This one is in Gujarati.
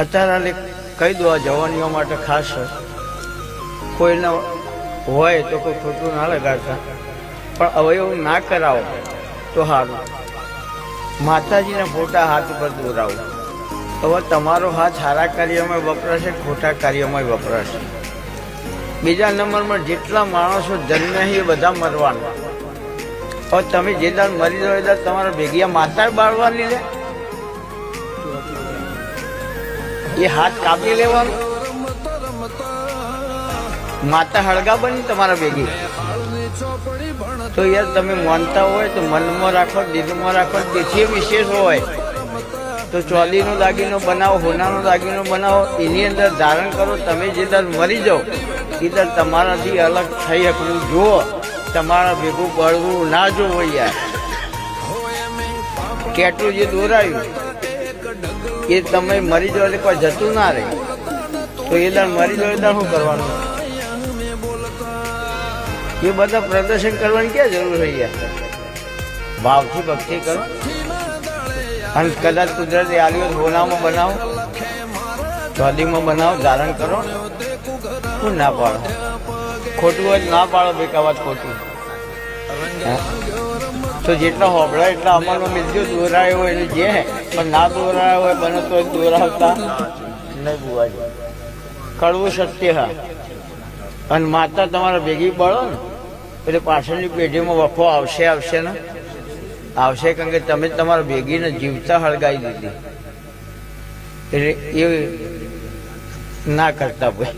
અત્યારે કહી દો આ જવાનીઓ માટે ખાસ કોઈને હોય તો કોઈ ખોટું ના લગાડતા, પણ અવયવ ના કરાવો તો સારું. માતાજીના ફોટા હાથ ઉપર દોરાવો. હવે તમારો હાથ સારા કાર્યમાં વપરાશે, ખોટા કાર્યમાં વપરાશે. બીજા નંબરમાં જેટલા માણસો જન્મ્યા છે એ બધા મરવાના. હવે તમે જે દાર મરી જાવ એ દાર તમારા ભેગિયા માતા બાળવાની લે, એ હાથ કાપી લેવાનો. માતા હળગા બની તમારા ભેગી. તો યાર તમે માનતા હોય તો મનમાં રાખો, દિલમાં રાખો. જેથી વિશેષ હોય તો ચોલીનો દાગીનો બનાવો, હોનાનો દાગીનો બનાવો, એની અંદર ધારણ કરો. તમે જે દર મરી જાઓ એ દર તમારાથી અલગ થઈ શકવું જુઓ. તમારા ભેગું બળવું ના જોવો યાર. કેટલું જે દોરાયું એ તમે મરી જાઓ એટલે કોઈ જતું ના રહે. તો એ દર મરી જાઓ એ દર શું કરવાનું? એ બધા પ્રદર્શન કરવાની ક્યાં જરૂર હોય યાર? ભાવથી ભક્તિ કરો. અને કદાચ કુદરતી આલ્યો હોનામાં બનાવો, ચોદીમાં બનાવો, ધારણ કરો. શું ના પાડો? ખોટું હોય ના પાડો. બેકાવત ખોટું તો જેટલા હોબળા એટલા અમલમાં મિલજો. દોરાયો હોય એને જે, પણ ના દોરાયો હોય બને તો દોરાવતા નહીં બુવાજી. કડવું સત્ય. હા, અને માતા તમારા ભેગી બળો ને એટલે પાછળની પેઢીમાં વફો આવશે ને આવશે. કારણ કે તમે તમારા ભેગીને જીવતા હળગાવી દીધી. એટલે એ ના કરતા ભાઈ.